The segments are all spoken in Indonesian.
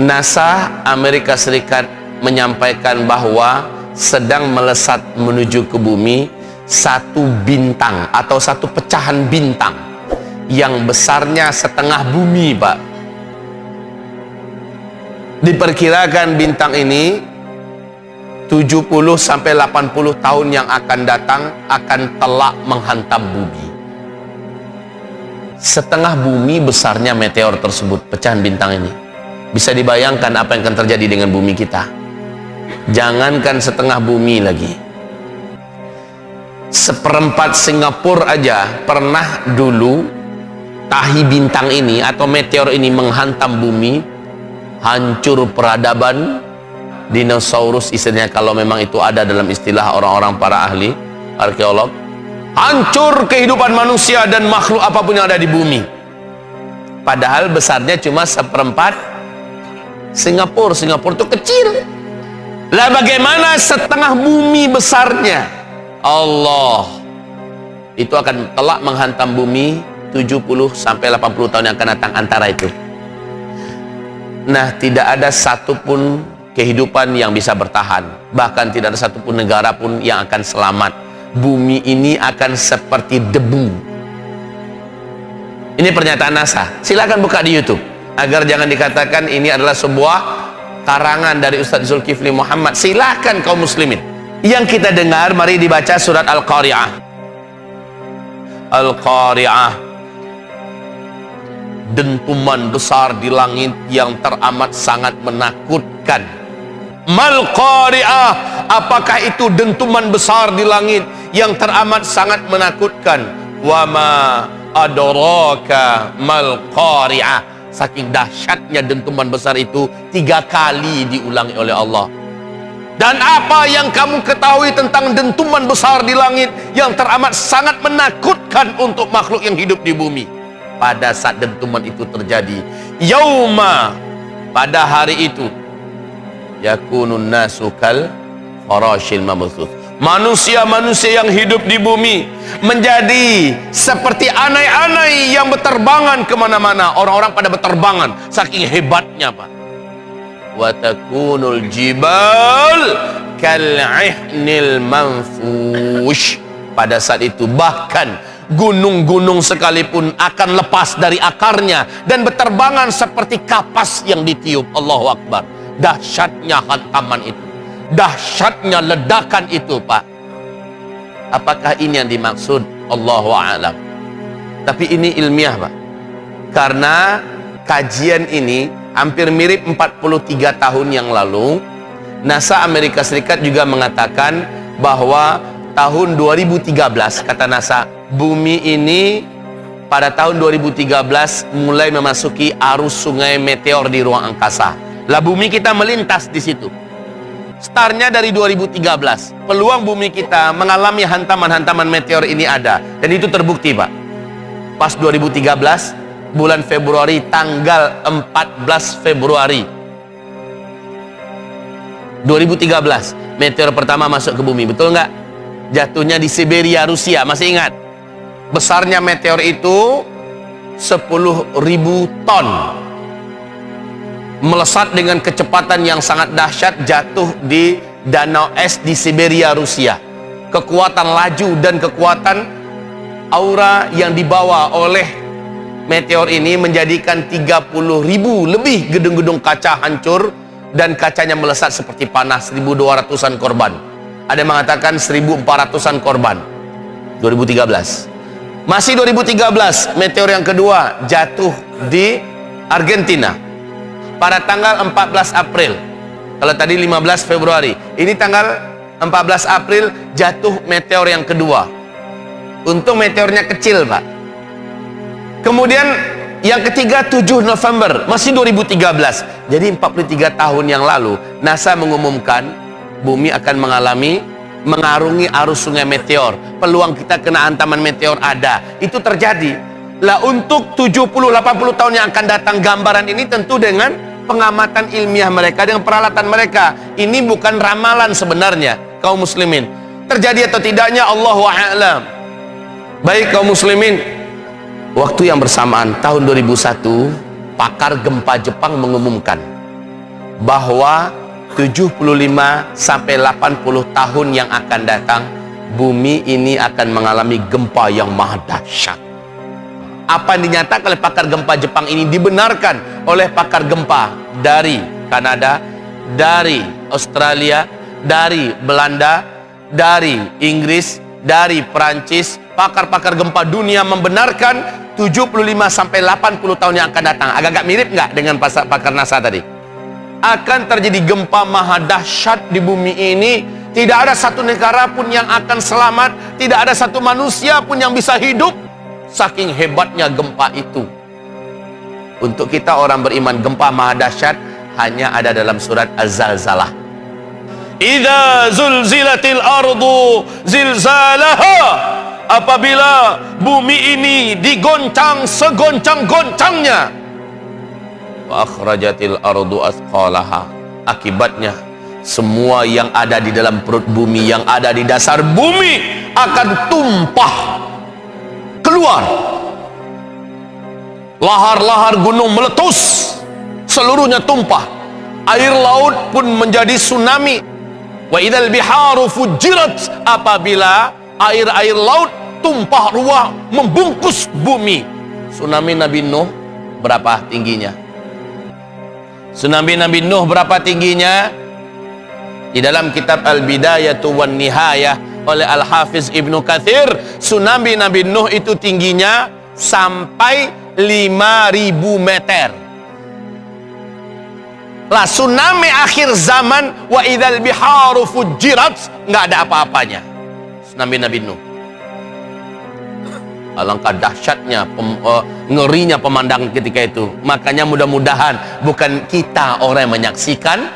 NASA Amerika Serikat menyampaikan bahwa sedang melesat menuju ke bumi satu bintang atau satu pecahan bintang yang besarnya setengah bumi, Pak. Diperkirakan bintang ini 70 sampai 80 tahun yang akan datang akan telak menghantam bumi. Setengah bumi besarnya meteor tersebut, pecahan bintang ini. Bisa dibayangkan apa yang akan terjadi dengan bumi kita. Jangankan setengah bumi lagi, seperempat Singapura aja pernah dulu tahi bintang ini atau meteor ini menghantam bumi, hancur peradaban dinosaurus, istilahnya kalau memang itu ada dalam istilah orang-orang para ahli arkeolog. Hancur kehidupan manusia dan makhluk apapun yang ada di bumi. Padahal besarnya cuma seperempat Singapura. Singapura itu kecil. Lah bagaimana setengah bumi besarnya? Allah itu akan telak menghantam bumi 70 sampai 80 tahun yang akan datang, antara itu. Nah, tidak ada satupun kehidupan yang bisa bertahan, bahkan tidak ada satupun negara pun yang akan selamat. Bumi ini akan seperti debu. Ini pernyataan NASA. Silakan buka di YouTube agar jangan dikatakan ini adalah sebuah karangan dari Ustadz Zulkifli Muhammad. Silakan kaum muslimin. Yang kita dengar, mari dibaca surat Al-Qari'ah. Al-Qari'ah, dentuman besar di langit yang teramat sangat menakutkan. Mal Qari'ah, apakah itu dentuman besar di langit yang teramat sangat menakutkan? Wa ma adraka mal Qari'ah. Saking dahsyatnya dentuman besar itu 3 kali diulangi oleh Allah. Dan apa yang kamu ketahui tentang dentuman besar di langit yang teramat sangat menakutkan untuk makhluk yang hidup di bumi? Pada saat dentuman itu terjadi, yauma, pada hari itu, yakunun nasu kal farashil mabthuth. Manusia-manusia yang hidup di bumi menjadi seperti anai-anai yang berterbangan kemana-mana. Orang-orang pada berterbangan, saking hebatnya, Pak. Wa takunul jibal kal'ihnil manfush. Pada saat itu bahkan gunung-gunung sekalipun akan lepas dari akarnya dan berterbangan seperti kapas yang ditiup. Allahu Akbar. Dahsyatnya hantaman itu, dahsyatnya ledakan itu, Pak. Apakah ini yang dimaksud? Allahu a'lam. Tapi ini ilmiah, Pak. Karena kajian ini hampir mirip 43 tahun yang lalu. NASA Amerika Serikat juga mengatakan bahwa tahun 2013, kata NASA, bumi ini pada tahun 2013 mulai memasuki arus sungai meteor di ruang angkasa. Lah bumi kita melintas di situ. Startnya dari 2013. Peluang bumi kita mengalami hantaman-hantaman meteor ini ada, dan itu terbukti, Pak. Pas 2013 bulan Februari, tanggal 14 Februari 2013, meteor pertama masuk ke bumi, betul nggak? Jatuhnya di Siberia, Rusia, masih ingat? Besarnya meteor itu 10.000 ton. Melesat dengan kecepatan yang sangat dahsyat, jatuh di danau es di Siberia, Rusia. Kekuatan laju dan kekuatan aura yang dibawa oleh meteor ini menjadikan 30.000 lebih gedung-gedung kaca hancur dan kacanya melesat seperti panah. 1.200-an korban. Ada yang mengatakan 1.400-an korban. 2013. Masih 2013, meteor yang kedua jatuh di Argentina pada tanggal 14 April. Kalau tadi 15 Februari, ini tanggal 14 April jatuh meteor yang kedua. Untung meteornya kecil, Pak. Kemudian yang ketiga 7 November, masih 2013. Jadi 43 tahun yang lalu NASA mengumumkan bumi akan mengarungi arus sungai meteor. Peluang kita kena hantaman meteor ada. Itu terjadi. Lah untuk 70-80 tahun yang akan datang, gambaran ini tentu dengan pengamatan ilmiah mereka, dengan peralatan mereka. Ini bukan ramalan sebenarnya, kaum muslimin. Terjadi atau tidaknya Allahu a'lam. Baik kaum muslimin, waktu yang bersamaan tahun 2001, pakar gempa Jepang mengumumkan bahwa 75 sampai 80 tahun yang akan datang, bumi ini akan mengalami gempa yang maha dahsyat. Apa yang dinyatakan oleh pakar gempa Jepang ini dibenarkan oleh pakar gempa dari Kanada, dari Australia, dari Belanda, dari Inggris, dari Perancis. Pakar-pakar gempa dunia membenarkan 75 sampai 80 tahun yang akan datang. Agak-agak mirip nggak dengan pakar NASA tadi? Akan terjadi gempa maha dahsyat di bumi ini. Tidak ada satu negara pun yang akan selamat, tidak ada satu manusia pun yang bisa hidup. Saking hebatnya gempa itu. Untuk kita orang beriman, gempa maha dahsyat hanya ada dalam surat Az-Zalzalah. Idza zulzilatil ardu zilzalaha, apabila bumi ini digoncang segoncang-goncangnya, wa akhrajatil ardu asqalaha, akibatnya semua yang ada di dalam perut bumi, yang ada di dasar bumi akan tumpah keluar. Lahar-lahar gunung meletus, seluruhnya tumpah. Air laut pun menjadi tsunami. Wa idzal biharu fujirat, apabila air-air laut tumpah ruah membungkus bumi. Tsunami Nabi Nuh berapa tingginya? Tsunami Nabi Nuh berapa tingginya? Di dalam kitab Al-Bidayatu wan Nihayah oleh Al-Hafiz Ibnu Katsir, tsunami Nabi Nuh itu tingginya sampai 5.000 meter. Lah tsunami akhir zaman, wa idzal biharu fujirat, nggak ada apa-apanya tsunami Nabi Nuh. Alangkah dahsyatnya, ngerinya pemandangan ketika itu. Makanya mudah-mudahan bukan kita orang yang menyaksikan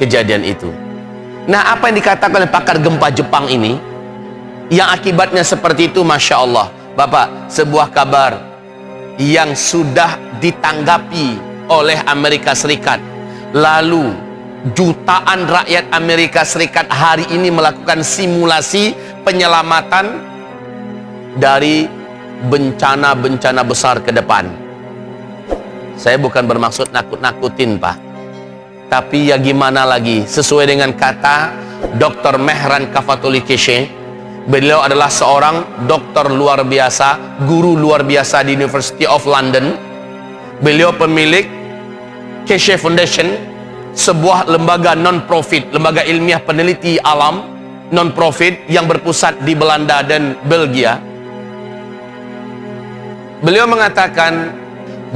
kejadian itu. Nah, apa yang dikatakan oleh pakar gempa Jepang ini, yang akibatnya seperti itu, Masya Allah. Bapak, sebuah kabar yang sudah ditanggapi oleh Amerika Serikat. Lalu jutaan rakyat Amerika Serikat hari ini melakukan simulasi penyelamatan dari bencana-bencana besar ke depan. Saya bukan bermaksud nakut-nakutin, Pak. Tapi ya gimana lagi, sesuai dengan kata Dr. Mehran Kafatuli Keshe. Beliau adalah seorang dokter luar biasa, guru luar biasa di University of London. Beliau pemilik Keshe Foundation, sebuah lembaga non-profit, lembaga ilmiah peneliti alam non-profit yang berpusat di Belanda dan Belgia. Beliau mengatakan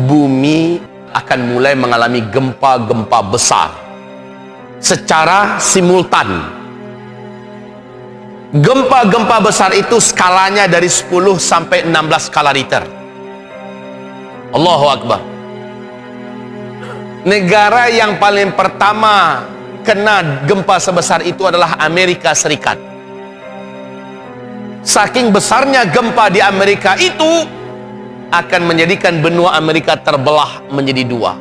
bumi akan mulai mengalami gempa-gempa besar secara simultan. Gempa-gempa besar itu skalanya dari 10 sampai 16 skala Richter. Allahu Akbar. Negara yang paling pertama kena gempa sebesar itu adalah Amerika Serikat. Saking besarnya gempa di Amerika itu akan menjadikan benua Amerika terbelah menjadi dua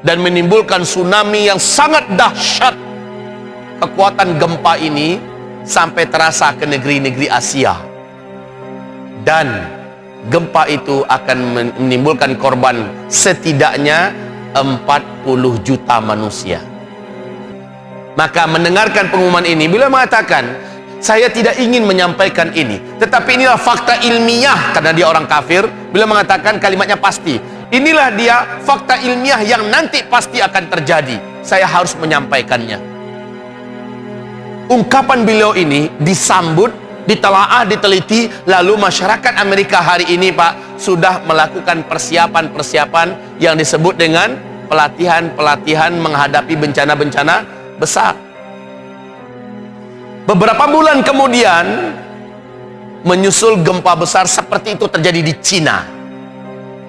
dan menimbulkan tsunami yang sangat dahsyat. Kekuatan gempa ini sampai terasa ke negeri-negeri Asia, dan gempa itu akan menimbulkan korban setidaknya 40 juta manusia. Maka mendengarkan pengumuman ini, beliau mengatakan, saya tidak ingin menyampaikan ini, tetapi inilah fakta ilmiah. Karena dia orang kafir, beliau mengatakan kalimatnya pasti. Inilah dia fakta ilmiah yang nanti pasti akan terjadi. Saya harus menyampaikannya. Ungkapan beliau ini disambut, ditelaah, diteliti. Lalu masyarakat Amerika hari ini, Pak, sudah melakukan persiapan-persiapan yang disebut dengan pelatihan-pelatihan menghadapi bencana-bencana besar. Beberapa bulan kemudian menyusul gempa besar seperti itu terjadi di Cina.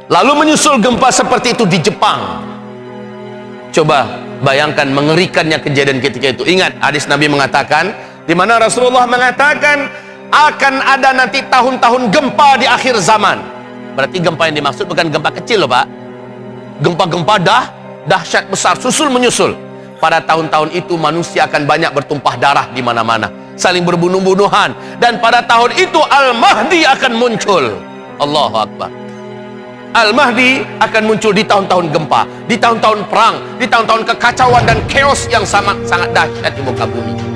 Lalu menyusul gempa seperti itu di Jepang. Coba bayangkan mengerikannya kejadian ketika itu. Ingat hadis Nabi mengatakan, di mana Rasulullah mengatakan akan ada nanti tahun-tahun gempa di akhir zaman. Berarti gempa yang dimaksud bukan gempa kecil loh, Pak. Gempa-gempa dahsyat besar susul menyusul. Pada tahun-tahun itu manusia akan banyak bertumpah darah di mana-mana, saling berbunuh-bunuhan, dan pada tahun itu Al-Mahdi akan muncul. Allahu Akbar. Al-Mahdi akan muncul di tahun-tahun gempa, di tahun-tahun perang, di tahun-tahun kekacauan dan chaos yang sangat dahsyat di muka bumi.